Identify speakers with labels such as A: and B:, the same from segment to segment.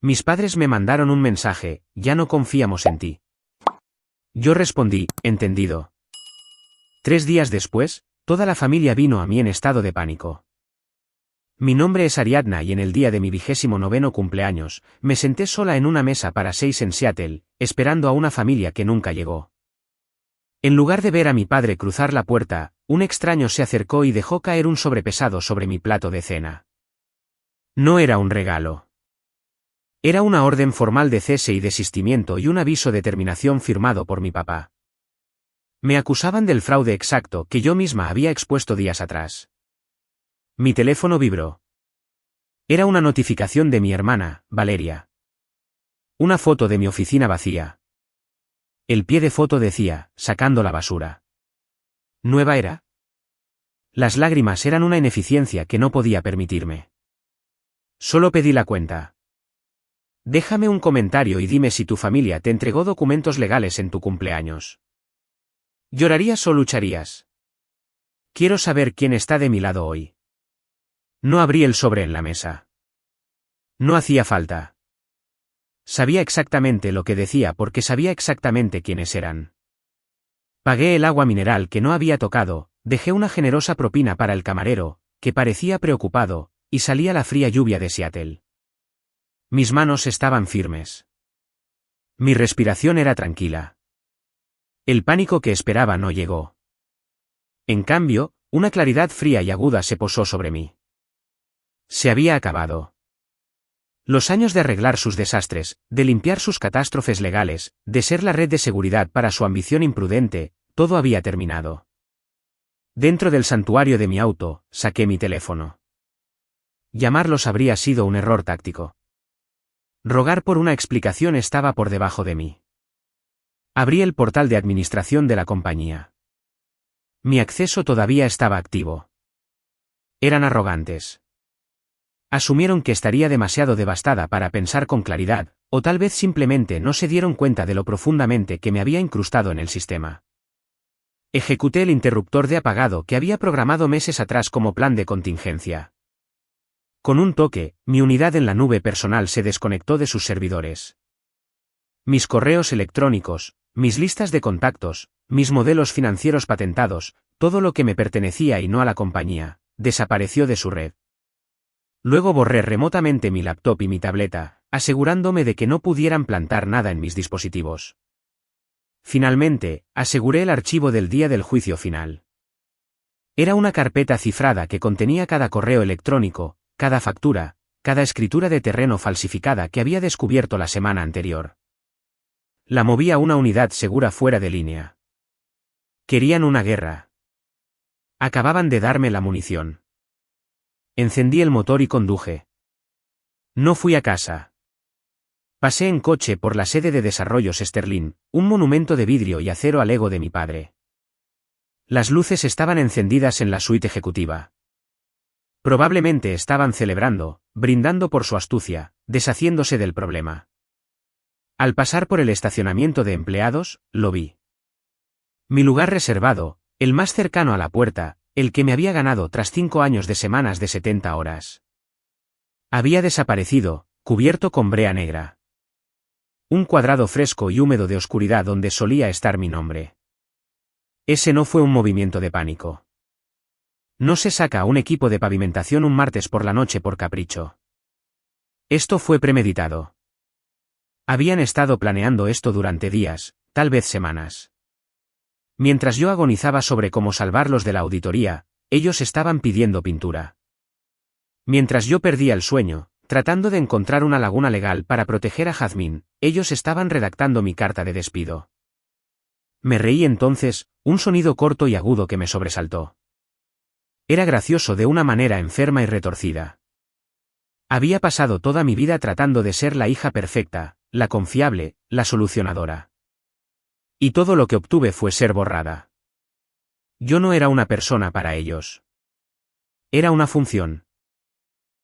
A: Mis padres me mandaron un mensaje: ya no confiamos en ti. Yo respondí: entendido. 3 días después, toda la familia vino a mí en estado de pánico. Mi nombre es Ariadna y en el día de mi 29º cumpleaños, me senté sola en una mesa para 6 en Seattle, esperando a una familia que nunca llegó. En lugar de ver a mi padre cruzar la puerta, un extraño se acercó y dejó caer un sobrepesado sobre mi plato de cena. No era un regalo. Era una orden formal de cese y desistimiento y un aviso de terminación firmado por mi papá. Me acusaban del fraude exacto que yo misma había expuesto días atrás. Mi teléfono vibró. Era una notificación de mi hermana, Valeria. Una foto de mi oficina vacía. El pie de foto decía: sacando la basura. ¿Nueva era? Las lágrimas eran una ineficiencia que no podía permitirme. Solo pedí la cuenta. Déjame un comentario y dime si tu familia te entregó documentos legales en tu cumpleaños. ¿Llorarías o lucharías? Quiero saber quién está de mi lado hoy. No abrí el sobre en la mesa. No hacía falta. Sabía exactamente lo que decía porque sabía exactamente quiénes eran. Pagué el agua mineral que no había tocado, dejé una generosa propina para el camarero, que parecía preocupado, y salí a la fría lluvia de Seattle. Mis manos estaban firmes. Mi respiración era tranquila. El pánico que esperaba no llegó. En cambio, una claridad fría y aguda se posó sobre mí. Se había acabado. Los años de arreglar sus desastres, de limpiar sus catástrofes legales, de ser la red de seguridad para su ambición imprudente, todo había terminado. Dentro del santuario de mi auto, saqué mi teléfono. Llamarlos habría sido un error táctico. Rogar por una explicación estaba por debajo de mí. Abrí el portal de administración de la compañía. Mi acceso todavía estaba activo. Eran arrogantes. Asumieron que estaría demasiado devastada para pensar con claridad, o tal vez simplemente no se dieron cuenta de lo profundamente que me había incrustado en el sistema. Ejecuté el interruptor de apagado que había programado meses atrás como plan de contingencia. Con un toque, mi unidad en la nube personal se desconectó de sus servidores. Mis correos electrónicos, mis listas de contactos, mis modelos financieros patentados, todo lo que me pertenecía y no a la compañía, desapareció de su red. Luego borré remotamente mi laptop y mi tableta, asegurándome de que no pudieran plantar nada en mis dispositivos. Finalmente, aseguré el archivo del día del juicio final. Era una carpeta cifrada que contenía cada correo electrónico, cada factura, cada escritura de terreno falsificada que había descubierto la semana anterior. La moví a una unidad segura fuera de línea. Querían una guerra. Acababan de darme la munición. Encendí el motor y conduje. No fui a casa. Pasé en coche por la sede de desarrollos Sterling, un monumento de vidrio y acero al ego de mi padre. Las luces estaban encendidas en la suite ejecutiva. Probablemente estaban celebrando, brindando por su astucia, deshaciéndose del problema. Al pasar por el estacionamiento de empleados, lo vi. Mi lugar reservado, el más cercano a la puerta, el que me había ganado tras 5 años de semanas de 70 horas. Había desaparecido, cubierto con brea negra. Un cuadrado fresco y húmedo de oscuridad donde solía estar mi nombre. Ese no fue un movimiento de pánico. No se saca a un equipo de pavimentación un martes por la noche por capricho. Esto fue premeditado. Habían estado planeando esto durante días, tal vez semanas. Mientras yo agonizaba sobre cómo salvarlos de la auditoría, ellos estaban pidiendo pintura. Mientras yo perdía el sueño, tratando de encontrar una laguna legal para proteger a Jazmín, ellos estaban redactando mi carta de despido. Me reí entonces, un sonido corto y agudo que me sobresaltó. Era gracioso de una manera enferma y retorcida. Había pasado toda mi vida tratando de ser la hija perfecta, la confiable, la solucionadora. Y todo lo que obtuve fue ser borrada. Yo no era una persona para ellos. Era una función.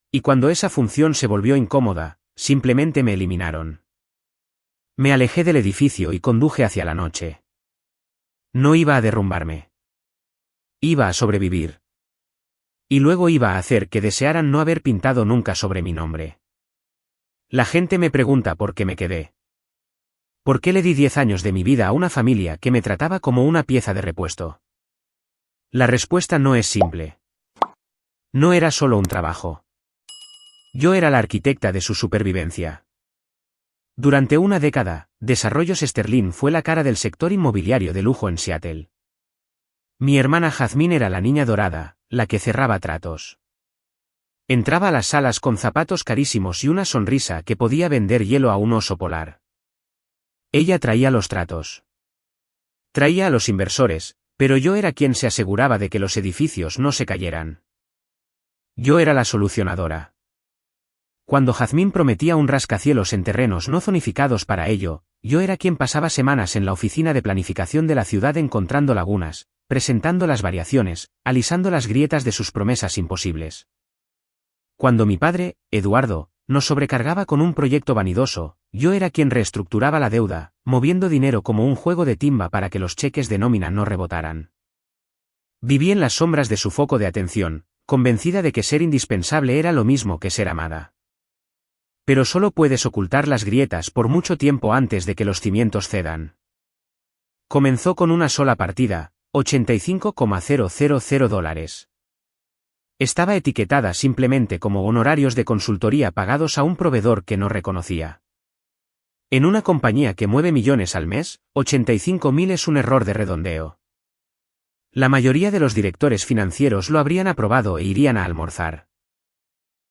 A: Y cuando esa función se volvió incómoda, simplemente me eliminaron. Me alejé del edificio y conduje hacia la noche. No iba a derrumbarme. Iba a sobrevivir. Y luego iba a hacer que desearan no haber pintado nunca sobre mi nombre. La gente me pregunta por qué me quedé. ¿Por qué le di 10 años de mi vida a una familia que me trataba como una pieza de repuesto? La respuesta no es simple. No era solo un trabajo. Yo era la arquitecta de su supervivencia. Durante una década, Desarrollos Sterling fue la cara del sector inmobiliario de lujo en Seattle. Mi hermana Jazmín era la niña dorada, la que cerraba tratos. Entraba a las salas con zapatos carísimos y una sonrisa que podía vender hielo a un oso polar. Ella traía los tratos. Traía a los inversores, pero yo era quien se aseguraba de que los edificios no se cayeran. Yo era la solucionadora. Cuando Jazmín prometía un rascacielos en terrenos no zonificados para ello, yo era quien pasaba semanas en la oficina de planificación de la ciudad encontrando lagunas, presentando las variaciones, alisando las grietas de sus promesas imposibles. Cuando mi padre, Eduardo, nos sobrecargaba con un proyecto vanidoso, yo era quien reestructuraba la deuda, moviendo dinero como un juego de timba para que los cheques de nómina no rebotaran. Viví en las sombras de su foco de atención, convencida de que ser indispensable era lo mismo que ser amada. Pero solo puedes ocultar las grietas por mucho tiempo antes de que los cimientos cedan. Comenzó con una sola partida, $85,000. Estaba etiquetada simplemente como honorarios de consultoría pagados a un proveedor que no reconocía. En una compañía que mueve millones al mes, 85.000 es un error de redondeo. La mayoría de los directores financieros lo habrían aprobado e irían a almorzar.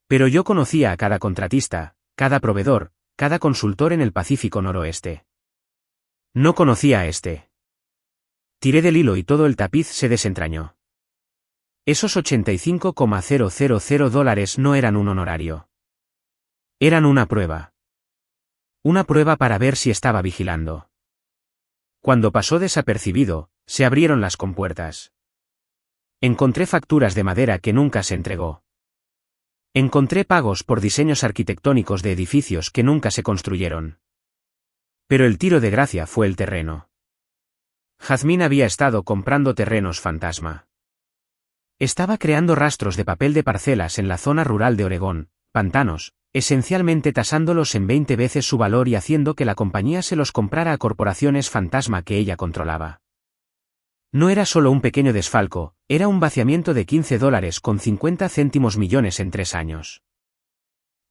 A: Pero yo conocía a cada contratista, cada proveedor, cada consultor en el Pacífico Noroeste. No conocía a este. Tiré del hilo y todo el tapiz se desentrañó. Esos $85,000 no eran un honorario. Eran una prueba. Una prueba para ver si estaba vigilando. Cuando pasó desapercibido, se abrieron las compuertas. Encontré facturas de madera que nunca se entregó. Encontré pagos por diseños arquitectónicos de edificios que nunca se construyeron. Pero el tiro de gracia fue el terreno. Jazmín había estado comprando terrenos fantasma. Estaba creando rastros de papel de parcelas en la zona rural de Oregón, pantanos, esencialmente tasándolos en 20 veces su valor y haciendo que la compañía se los comprara a corporaciones fantasma que ella controlaba. No era solo un pequeño desfalco, era un vaciamiento de $15 con 50 céntimos millones en 3 años.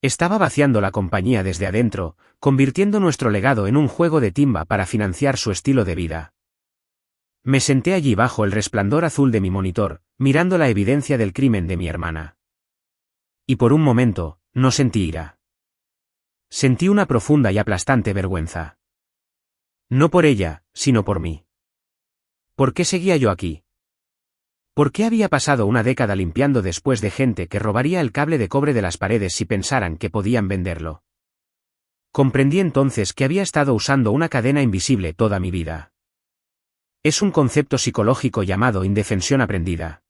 A: Estaba vaciando la compañía desde adentro, convirtiendo nuestro legado en un juego de timba para financiar su estilo de vida. Me senté allí bajo el resplandor azul de mi monitor, mirando la evidencia del crimen de mi hermana. Y por un momento, no sentí ira. Sentí una profunda y aplastante vergüenza. No por ella, sino por mí. ¿Por qué seguía yo aquí? ¿Por qué había pasado una década limpiando después de gente que robaría el cable de cobre de las paredes si pensaran que podían venderlo? Comprendí entonces que había estado usando una cadena invisible toda mi vida. Es un concepto psicológico llamado indefensión aprendida.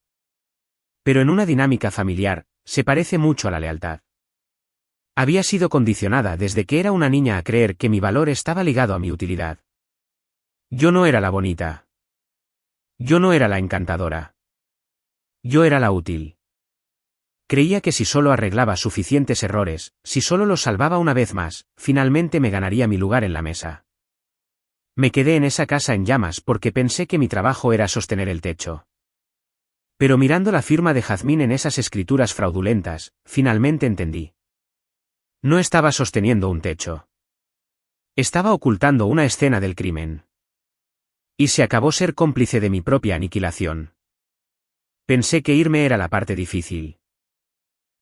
A: Pero en una dinámica familiar, se parece mucho a la lealtad. Había sido condicionada desde que era una niña a creer que mi valor estaba ligado a mi utilidad. Yo no era la bonita. Yo no era la encantadora. Yo era la útil. Creía que si solo arreglaba suficientes errores, si solo los salvaba una vez más, finalmente me ganaría mi lugar en la mesa. Me quedé en esa casa en llamas porque pensé que mi trabajo era sostener el techo. Pero mirando la firma de Jazmín en esas escrituras fraudulentas, finalmente entendí. No estaba sosteniendo un techo. Estaba ocultando una escena del crimen. Y se acabó ser cómplice de mi propia aniquilación. Pensé que irme era la parte difícil.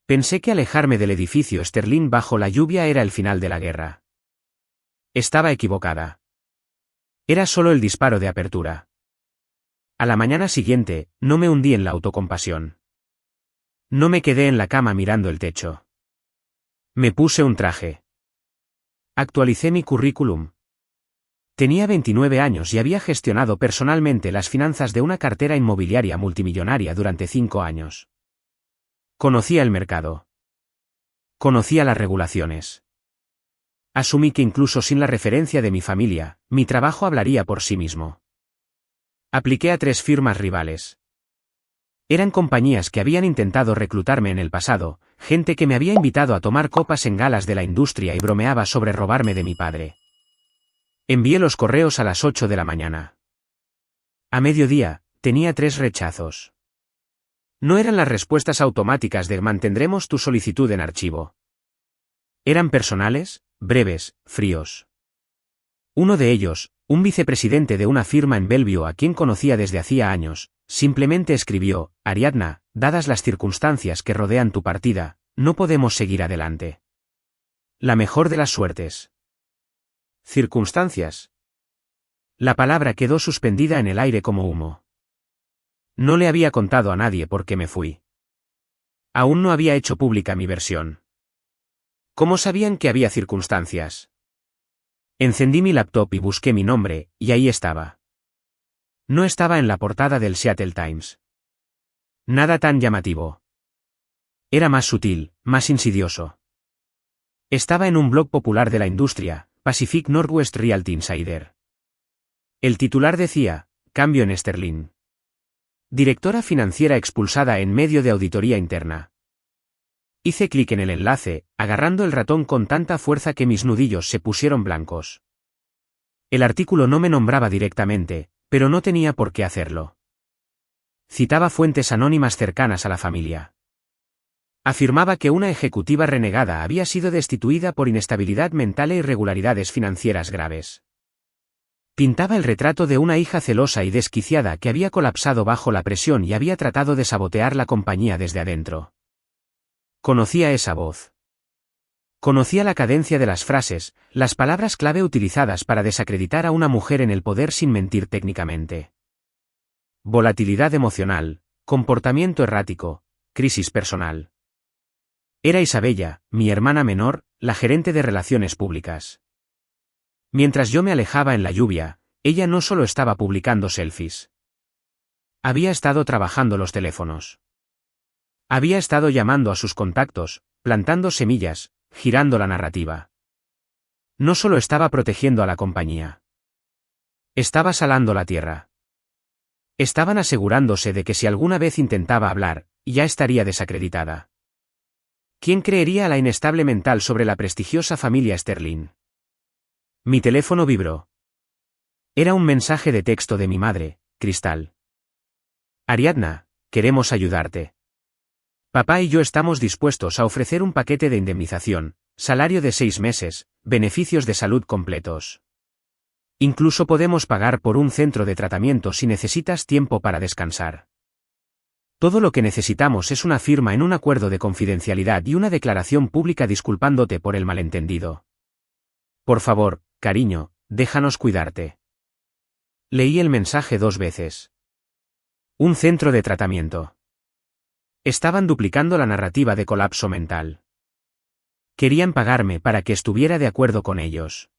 A: Pensé que alejarme del edificio Sterling bajo la lluvia era el final de la guerra. Estaba equivocada. Era solo el disparo de apertura. A la mañana siguiente, no me hundí en la autocompasión. No me quedé en la cama mirando el techo. Me puse un traje. Actualicé mi currículum. Tenía 29 años y había gestionado personalmente las finanzas de una cartera inmobiliaria multimillonaria durante 5 años. Conocía el mercado. Conocía las regulaciones. Asumí que incluso sin la referencia de mi familia, mi trabajo hablaría por sí mismo. Apliqué a 3 firmas rivales. Eran compañías que habían intentado reclutarme en el pasado, gente que me había invitado a tomar copas en galas de la industria y bromeaba sobre robarme de mi padre. Envié los correos a las 8 de la mañana. A mediodía, tenía 3 rechazos. No eran las respuestas automáticas de mantendremos tu solicitud en archivo. Eran personales, breves, fríos. Uno de ellos, un vicepresidente de una firma en Bellevue a quien conocía desde hacía años, simplemente escribió: Ariadna, dadas las circunstancias que rodean tu partida, no podemos seguir adelante. La mejor de las suertes. ¿Circunstancias? La palabra quedó suspendida en el aire como humo. No le había contado a nadie por qué me fui. Aún no había hecho pública mi versión. ¿Cómo sabían que había circunstancias? Encendí mi laptop y busqué mi nombre, y ahí estaba. No estaba en la portada del Seattle Times. Nada tan llamativo. Era más sutil, más insidioso. Estaba en un blog popular de la industria, Pacific Northwest Realty Insider. El titular decía: cambio en Sterling. Directora financiera expulsada en medio de auditoría interna. Hice clic en el enlace, agarrando el ratón con tanta fuerza que mis nudillos se pusieron blancos. El artículo no me nombraba directamente, pero no tenía por qué hacerlo. Citaba fuentes anónimas cercanas a la familia. Afirmaba que una ejecutiva renegada había sido destituida por inestabilidad mental e irregularidades financieras graves. Pintaba el retrato de una hija celosa y desquiciada que había colapsado bajo la presión y había tratado de sabotear la compañía desde adentro. Conocía esa voz. Conocía la cadencia de las frases, las palabras clave utilizadas para desacreditar a una mujer en el poder sin mentir técnicamente. Volatilidad emocional, comportamiento errático, crisis personal. Era Isabella, mi hermana menor, la gerente de relaciones públicas. Mientras yo me alejaba en la lluvia, ella no solo estaba publicando selfies. Había estado trabajando los teléfonos. Había estado llamando a sus contactos, plantando semillas, girando la narrativa. No solo estaba protegiendo a la compañía. Estaba salando la tierra. Estaban asegurándose de que si alguna vez intentaba hablar, ya estaría desacreditada. ¿Quién creería la inestable mental sobre la prestigiosa familia Sterling? Mi teléfono vibró. Era un mensaje de texto de mi madre, Cristal. Ariadna, queremos ayudarte. Papá y yo estamos dispuestos a ofrecer un paquete de indemnización, salario de 6 meses, beneficios de salud completos. Incluso podemos pagar por un centro de tratamiento si necesitas tiempo para descansar. Todo lo que necesitamos es una firma en un acuerdo de confidencialidad y una declaración pública disculpándote por el malentendido. Por favor, cariño, déjanos cuidarte. Leí el mensaje 2 veces. Un centro de tratamiento. Estaban duplicando la narrativa de colapso mental. Querían pagarme para que estuviera de acuerdo con ellos.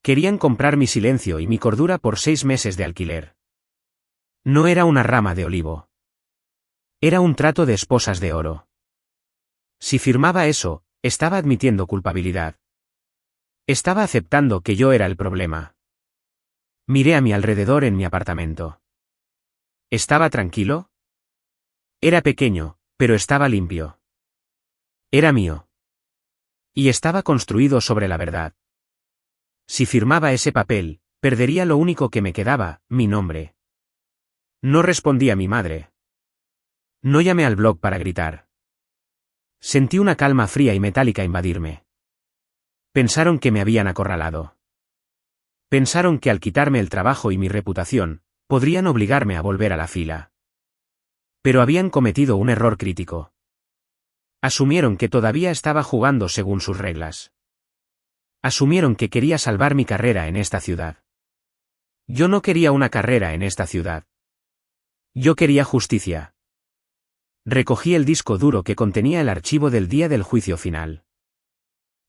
A: Querían comprar mi silencio y mi cordura por 6 meses de alquiler. No era una rama de olivo. Era un trato de esposas de oro. Si firmaba eso, estaba admitiendo culpabilidad. Estaba aceptando que yo era el problema. Miré a mi alrededor en mi apartamento. ¿Estaba tranquilo? Era pequeño, pero estaba limpio. Era mío. Y estaba construido sobre la verdad. Si firmaba ese papel, perdería lo único que me quedaba, mi nombre. No respondí a mi madre. No llamé al blog para gritar. Sentí una calma fría y metálica invadirme. Pensaron que me habían acorralado. Pensaron que al quitarme el trabajo y mi reputación, podrían obligarme a volver a la fila. Pero habían cometido un error crítico. Asumieron que todavía estaba jugando según sus reglas. Asumieron que quería salvar mi carrera en esta ciudad. Yo no quería una carrera en esta ciudad. Yo quería justicia. Recogí el disco duro que contenía el archivo del día del juicio final.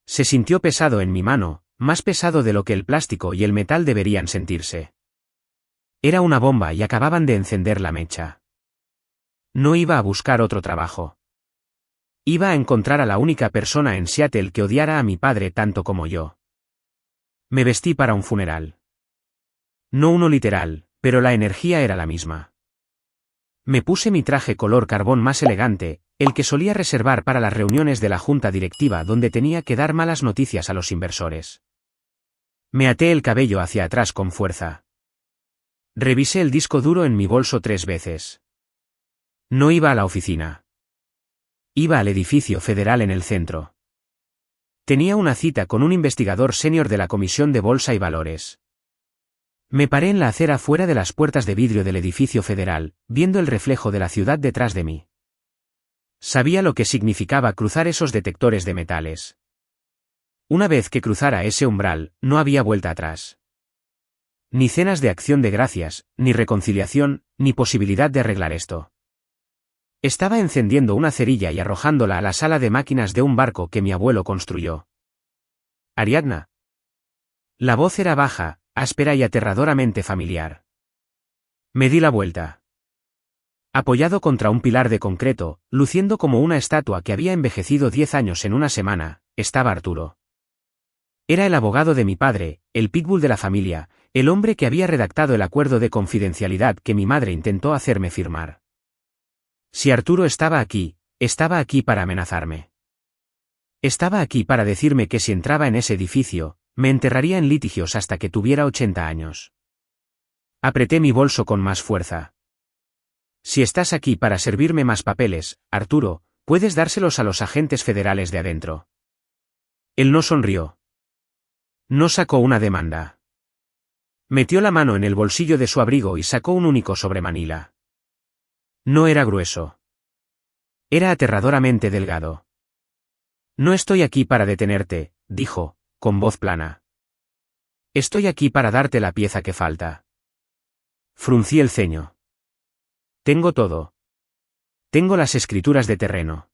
A: Se sintió pesado en mi mano, más pesado de lo que el plástico y el metal deberían sentirse. Era una bomba y acababan de encender la mecha. No iba a buscar otro trabajo. Iba a encontrar a la única persona en Seattle que odiara a mi padre tanto como yo. Me vestí para un funeral. No uno literal, pero la energía era la misma. Me puse mi traje color carbón más elegante, el que solía reservar para las reuniones de la junta directiva donde tenía que dar malas noticias a los inversores. Me até el cabello hacia atrás con fuerza. Revisé el disco duro en mi bolso 3 veces. No iba a la oficina. Iba al edificio federal en el centro. Tenía una cita con un investigador senior de la Comisión de Bolsa y Valores. Me paré en la acera fuera de las puertas de vidrio del edificio federal, viendo el reflejo de la ciudad detrás de mí. Sabía lo que significaba cruzar esos detectores de metales. Una vez que cruzara ese umbral, no había vuelta atrás. Ni cenas de acción de gracias, ni reconciliación, ni posibilidad de arreglar esto. Estaba encendiendo una cerilla y arrojándola a la sala de máquinas de un barco que mi abuelo construyó. Ariadna. La voz era baja, áspera y aterradoramente familiar. Me di la vuelta. Apoyado contra un pilar de concreto, luciendo como una estatua que había envejecido 10 años en una semana, estaba Arturo. Era el abogado de mi padre, el pitbull de la familia, el hombre que había redactado el acuerdo de confidencialidad que mi madre intentó hacerme firmar. Si Arturo estaba aquí para amenazarme. Estaba aquí para decirme que si entraba en ese edificio, me enterraría en litigios hasta que tuviera 80 años. Apreté mi bolso con más fuerza. Si estás aquí para servirme más papeles, Arturo, puedes dárselos a los agentes federales de adentro. Él no sonrió. No sacó una demanda. Metió la mano en el bolsillo de su abrigo y sacó un único sobre Manila. No era grueso. Era aterradoramente delgado. No estoy aquí para detenerte, dijo, con voz plana. Estoy aquí para darte la pieza que falta. Fruncí el ceño. Tengo todo. Tengo las escrituras de terreno.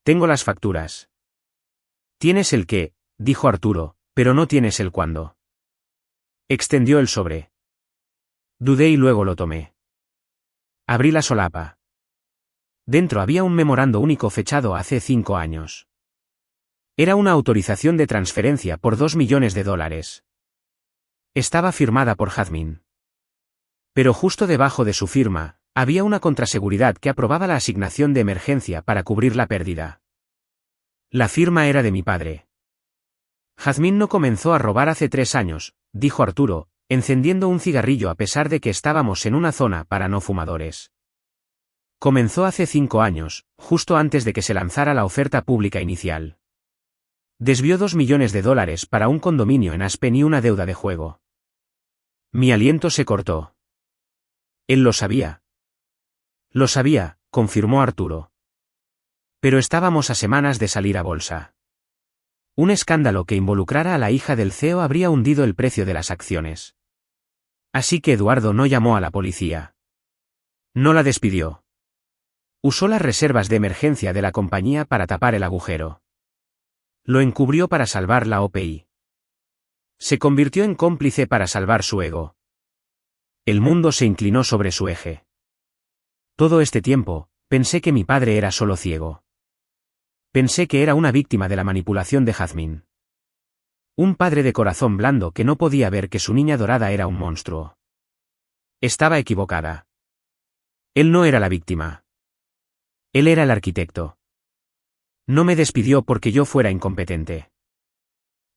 A: Tengo las facturas. Tienes el qué, dijo Arturo, pero no tienes el cuándo. Extendió el sobre. Dudé y luego lo tomé. Abrí la solapa. Dentro había un memorando único fechado hace 5 años. Era una autorización de transferencia por $2 millones. Estaba firmada por Jazmín. Pero justo debajo de su firma, había una contraseguridad que aprobaba la asignación de emergencia para cubrir la pérdida. La firma era de mi padre. Jazmín no comenzó a robar hace 3 años, dijo Arturo, encendiendo un cigarrillo a pesar de que estábamos en una zona para no fumadores. Comenzó hace 5 años, justo antes de que se lanzara la oferta pública inicial. Desvió $2 millones para un condominio en Aspen y una deuda de juego. Mi aliento se cortó. Él lo sabía. Lo sabía, confirmó Arturo. Pero estábamos a semanas de salir a bolsa. Un escándalo que involucrara a la hija del CEO habría hundido el precio de las acciones. Así que Eduardo no llamó a la policía. No la despidió. Usó las reservas de emergencia de la compañía para tapar el agujero. Lo encubrió para salvar la OPI. Se convirtió en cómplice para salvar su ego. El mundo se inclinó sobre su eje. Todo este tiempo, pensé que mi padre era solo ciego. Pensé que era una víctima de la manipulación de Jazmín. Un padre de corazón blando que no podía ver que su niña dorada era un monstruo. Estaba equivocada. Él no era la víctima. Él era el arquitecto. No me despidió porque yo fuera incompetente.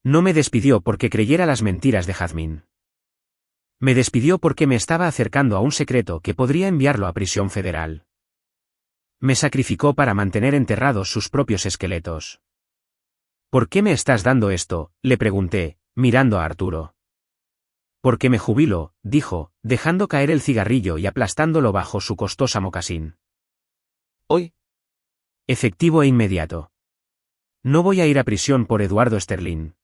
A: No me despidió porque creyera las mentiras de Jazmín. Me despidió porque me estaba acercando a un secreto que podría enviarlo a prisión federal. Me sacrificó para mantener enterrados sus propios esqueletos. ¿Por qué me estás dando esto?, le pregunté, mirando a Arturo. Porque me jubilo, dijo, dejando caer el cigarrillo y aplastándolo bajo su costosa mocasín. Hoy. Efectivo e inmediato. No voy a ir a prisión por Eduardo Sterling.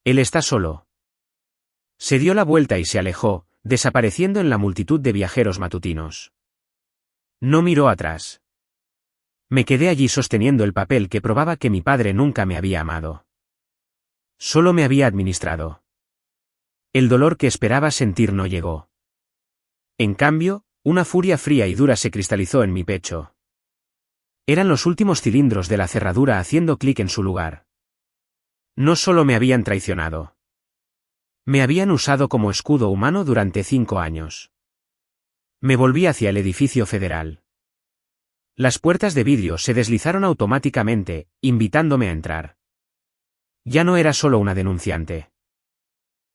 A: Él está solo. Se dio la vuelta y se alejó, desapareciendo en la multitud de viajeros matutinos. No miró atrás. Me quedé allí sosteniendo el papel que probaba que mi padre nunca me había amado. Solo me había administrado. El dolor que esperaba sentir no llegó. En cambio, una furia fría y dura se cristalizó en mi pecho. Eran los últimos cilindros de la cerradura haciendo clic en su lugar. No solo me habían traicionado. Me habían usado como escudo humano durante 5 años. Me volví hacia el edificio federal. Las puertas de vidrio se deslizaron automáticamente, invitándome a entrar. Ya no era solo una denunciante.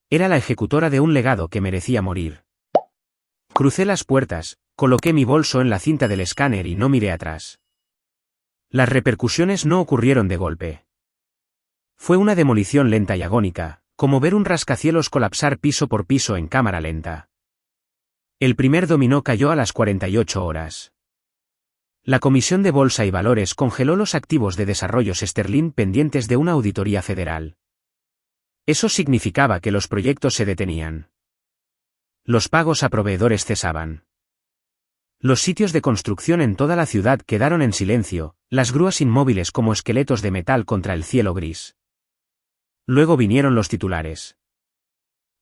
A: Era la ejecutora de un legado que merecía morir. Crucé las puertas, coloqué mi bolso en la cinta del escáner y no miré atrás. Las repercusiones no ocurrieron de golpe. Fue una demolición lenta y agónica, como ver un rascacielos colapsar piso por piso en cámara lenta. El primer dominó cayó a las 48 horas. La Comisión de Bolsa y Valores congeló los activos de Desarrollos Sterling pendientes de una auditoría federal. Eso significaba que los proyectos se detenían. Los pagos a proveedores cesaban. Los sitios de construcción en toda la ciudad quedaron en silencio, las grúas inmóviles como esqueletos de metal contra el cielo gris. Luego vinieron los titulares.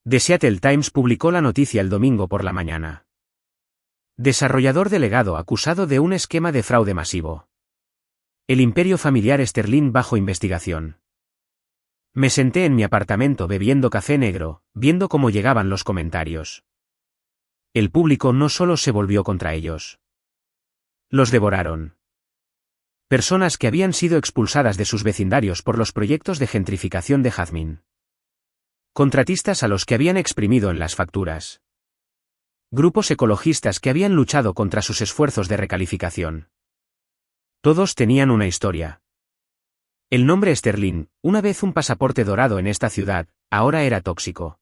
A: The Seattle Times publicó la noticia el domingo por la mañana. Desarrollador delegado acusado de un esquema de fraude masivo. El imperio familiar Sterling bajo investigación. Me senté en mi apartamento bebiendo café negro, viendo cómo llegaban los comentarios. El público no solo se volvió contra ellos. Los devoraron. Personas que habían sido expulsadas de sus vecindarios por los proyectos de gentrificación de Jazmín. Contratistas a los que habían exprimido en las facturas. Grupos ecologistas que habían luchado contra sus esfuerzos de recalificación. Todos tenían una historia. El nombre Sterling, una vez un pasaporte dorado en esta ciudad, ahora era tóxico.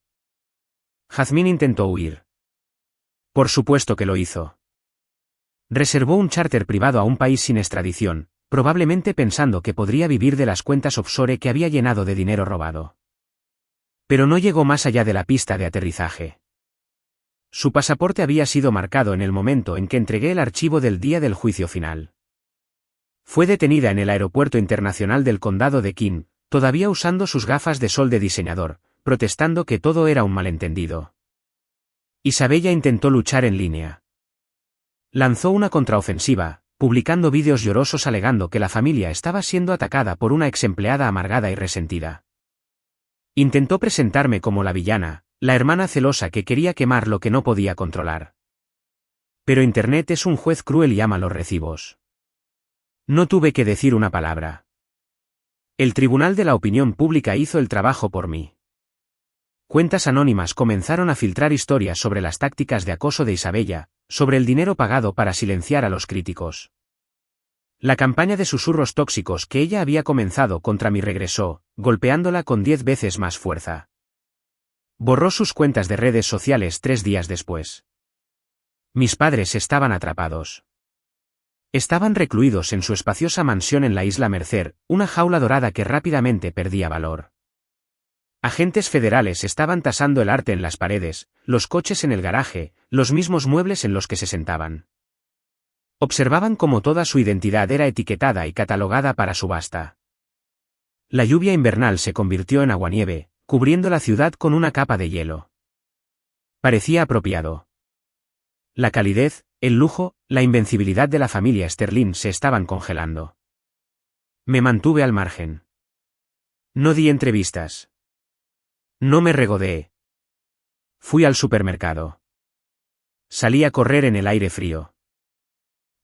A: Jazmín intentó huir. Por supuesto que lo hizo. Reservó un charter privado a un país sin extradición, probablemente pensando que podría vivir de las cuentas offshore que había llenado de dinero robado. Pero no llegó más allá de la pista de aterrizaje. Su pasaporte había sido marcado en el momento en que entregué el archivo del día del juicio final. Fue detenida en el aeropuerto internacional del condado de King, todavía usando sus gafas de sol de diseñador, protestando que todo era un malentendido. Isabella intentó luchar en línea. Lanzó una contraofensiva, publicando vídeos llorosos alegando que la familia estaba siendo atacada por una exempleada amargada y resentida. Intentó presentarme como la villana, la hermana celosa que quería quemar lo que no podía controlar. Pero Internet es un juez cruel y ama los recibos. No tuve que decir una palabra. El Tribunal de la Opinión Pública hizo el trabajo por mí. Cuentas anónimas comenzaron a filtrar historias sobre las tácticas de acoso de Isabella, sobre el dinero pagado para silenciar a los críticos. La campaña de susurros tóxicos que ella había comenzado contra mí regresó, golpeándola con 10 veces más fuerza. Borró sus cuentas de redes sociales 3 días después. Mis padres estaban atrapados. Estaban recluidos en su espaciosa mansión en la isla Mercer, una jaula dorada que rápidamente perdía valor. Agentes federales estaban tasando el arte en las paredes, los coches en el garaje, los mismos muebles en los que se sentaban. Observaban cómo toda su identidad era etiquetada y catalogada para subasta. La lluvia invernal se convirtió en aguanieve, cubriendo la ciudad con una capa de hielo. Parecía apropiado. La calidez, el lujo, la invencibilidad de la familia Sterling se estaban congelando. Me mantuve al margen. No di entrevistas. No me regodeé. Fui al supermercado. Salí a correr en el aire frío.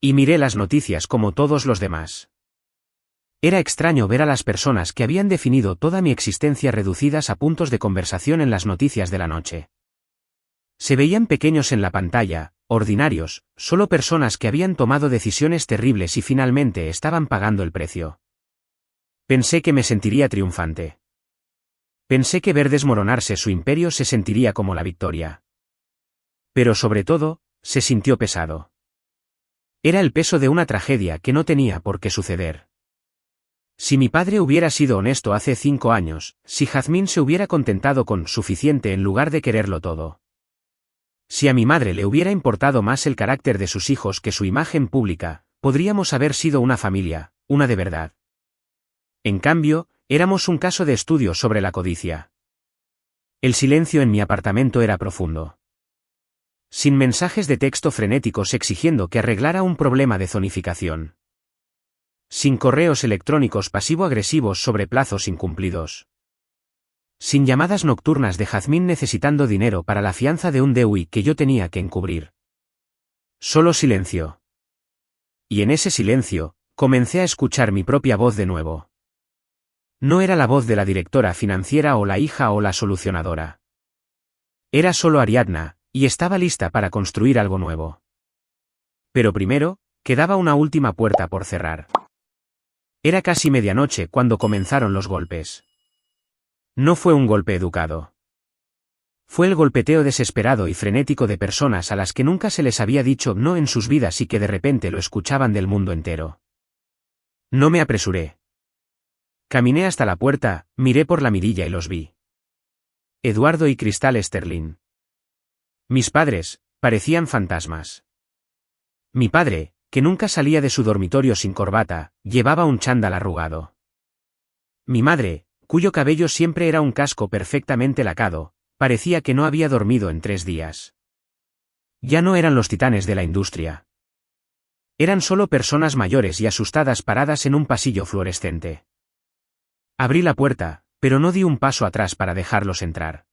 A: Y miré las noticias como todos los demás. Era extraño ver a las personas que habían definido toda mi existencia reducidas a puntos de conversación en las noticias de la noche. Se veían pequeños en la pantalla, ordinarios, solo personas que habían tomado decisiones terribles y finalmente estaban pagando el precio. Pensé que me sentiría triunfante. Pensé que ver desmoronarse su imperio se sentiría como la victoria. Pero sobre todo, se sintió pesado. Era el peso de una tragedia que no tenía por qué suceder. Si mi padre hubiera sido honesto hace 5 años, si Jazmín se hubiera contentado con suficiente en lugar de quererlo todo. Si a mi madre le hubiera importado más el carácter de sus hijos que su imagen pública, podríamos haber sido una familia, una de verdad. En cambio, éramos un caso de estudio sobre la codicia. El silencio en mi apartamento era profundo. Sin mensajes de texto frenéticos exigiendo que arreglara un problema de zonificación. Sin correos electrónicos pasivo-agresivos sobre plazos incumplidos. Sin llamadas nocturnas de Jazmín necesitando dinero para la fianza de un DUI que yo tenía que encubrir. Solo silencio. Y en ese silencio, comencé a escuchar mi propia voz de nuevo. No era la voz de la directora financiera o la hija o la solucionadora. Era solo Ariadna, y estaba lista para construir algo nuevo. Pero primero, quedaba una última puerta por cerrar. Era casi medianoche cuando comenzaron los golpes. No fue un golpe educado. Fue el golpeteo desesperado y frenético de personas a las que nunca se les había dicho no en sus vidas y que de repente lo escuchaban del mundo entero. No me apresuré. Caminé hasta la puerta, miré por la mirilla y los vi. Eduardo y Cristal Sterling. Mis padres, parecían fantasmas. Mi padre, que nunca salía de su dormitorio sin corbata, llevaba un chándal arrugado. Mi madre, cuyo cabello siempre era un casco perfectamente lacado, parecía que no había dormido en 3 días. Ya no eran los titanes de la industria. Eran solo personas mayores y asustadas paradas en un pasillo fluorescente. Abrí la puerta, pero no di un paso atrás para dejarlos entrar.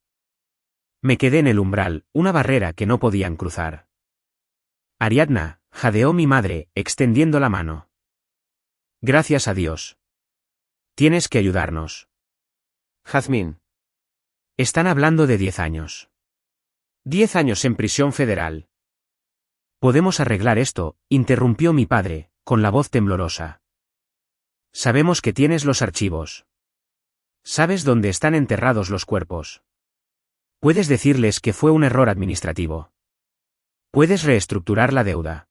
A: Me quedé en el umbral, una barrera que no podían cruzar. Ariadna, jadeó mi madre, extendiendo la mano. Gracias a Dios. Tienes que ayudarnos. Jazmín. Están hablando de 10 años. 10 años en prisión federal. Podemos arreglar esto, interrumpió mi padre, con la voz temblorosa. Sabemos que tienes los archivos. Sabes dónde están enterrados los cuerpos. Puedes decirles que fue un error administrativo. Puedes reestructurar la deuda.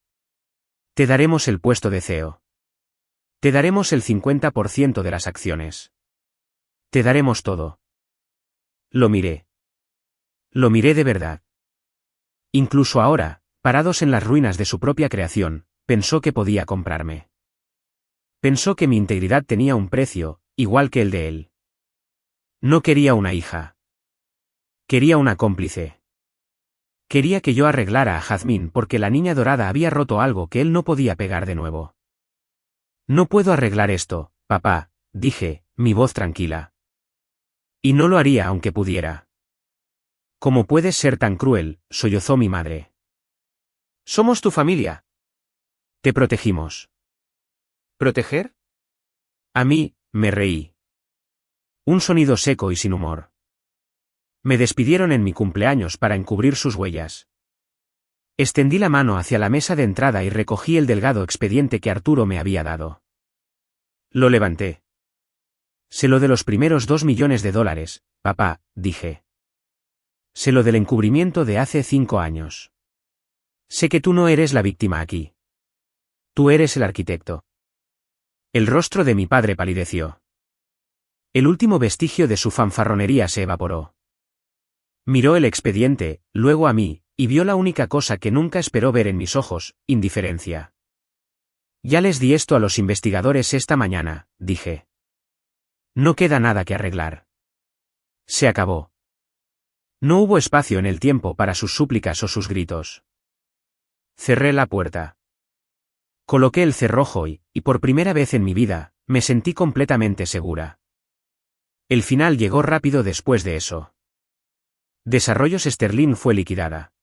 A: Te daremos el puesto de CEO. Te daremos el 50% de las acciones. Te daremos todo. Lo miré. Lo miré de verdad. Incluso ahora, parados en las ruinas de su propia creación, pensó que podía comprarme. Pensó que mi integridad tenía un precio, igual que el de él. No quería una hija. Quería una cómplice. Quería que yo arreglara a Jazmín porque la niña dorada había roto algo que él no podía pegar de nuevo. No puedo arreglar esto, papá, dije, mi voz tranquila. Y no lo haría aunque pudiera. ¿Cómo puedes ser tan cruel?, sollozó mi madre. Somos tu familia. Te protegimos. ¿Proteger? A mí, me reí. Un sonido seco y sin humor. Me despidieron en mi cumpleaños para encubrir sus huellas. Extendí la mano hacia la mesa de entrada y recogí el delgado expediente que Arturo me había dado. Lo levanté. Sé lo de los primeros $2 millones, papá, dije. Sé lo del encubrimiento de hace 5 años. Sé que tú no eres la víctima aquí. Tú eres el arquitecto. El rostro de mi padre palideció. El último vestigio de su fanfarronería se evaporó. Miró el expediente, luego a mí, y vio la única cosa que nunca esperó ver en mis ojos, indiferencia. Ya les di esto a los investigadores esta mañana, dije. No queda nada que arreglar. Se acabó. No hubo espacio en el tiempo para sus súplicas o sus gritos. Cerré la puerta. Coloqué el cerrojo y, por primera vez en mi vida, me sentí completamente segura. El final llegó rápido después de eso. Desarrollos Sterling fue liquidada.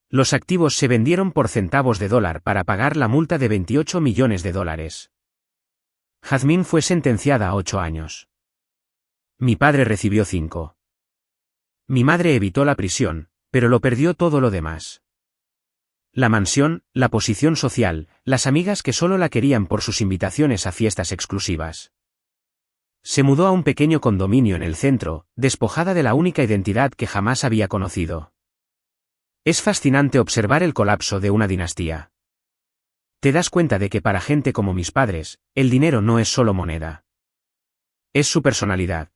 A: Los activos se vendieron por centavos de dólar para pagar la multa de $28 millones. Jazmín fue sentenciada a 8 años. Mi padre recibió 5. Mi madre evitó la prisión, pero lo perdió todo lo demás. La mansión, la posición social, las amigas que solo la querían por sus invitaciones a fiestas exclusivas. Se mudó a un pequeño condominio en el centro, despojada de la única identidad que jamás había conocido. Es fascinante observar el colapso de una dinastía. Te das cuenta de que para gente como mis padres, el dinero no es solo moneda. Es su personalidad.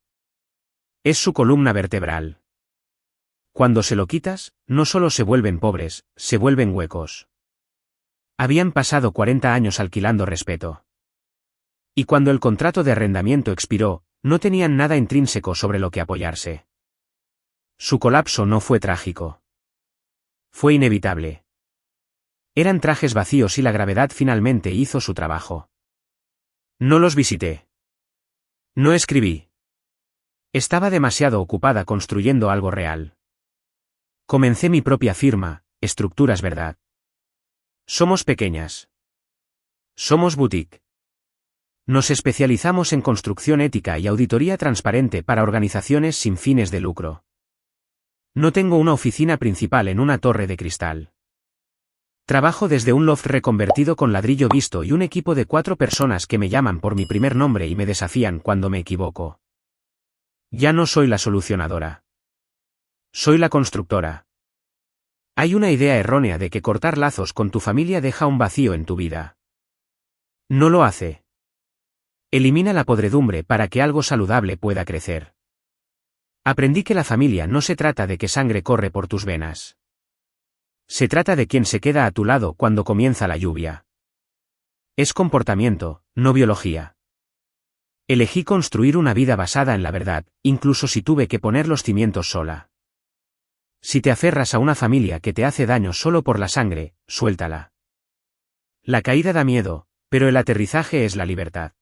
A: Es su columna vertebral. Cuando se lo quitas, no solo se vuelven pobres, se vuelven huecos. Habían pasado 40 años alquilando respeto. Y cuando el contrato de arrendamiento expiró, no tenían nada intrínseco sobre lo que apoyarse. Su colapso no fue trágico. Fue inevitable. Eran trajes vacíos y la gravedad finalmente hizo su trabajo. No los visité. No escribí. Estaba demasiado ocupada construyendo algo real. Comencé mi propia firma, Estructuras Verdad. Somos pequeñas. Somos boutique. Nos especializamos en construcción ética y auditoría transparente para organizaciones sin fines de lucro. No tengo una oficina principal en una torre de cristal. Trabajo desde un loft reconvertido con ladrillo visto y un equipo de 4 personas que me llaman por mi primer nombre y me desafían cuando me equivoco. Ya no soy la solucionadora. Soy la constructora. Hay una idea errónea de que cortar lazos con tu familia deja un vacío en tu vida. No lo hace. Elimina la podredumbre para que algo saludable pueda crecer. Aprendí que la familia no se trata de qué sangre corre por tus venas. Se trata de quién se queda a tu lado cuando comienza la lluvia. Es comportamiento, no biología. Elegí construir una vida basada en la verdad, incluso si tuve que poner los cimientos sola. Si te aferras a una familia que te hace daño solo por la sangre, suéltala. La caída da miedo, pero el aterrizaje es la libertad.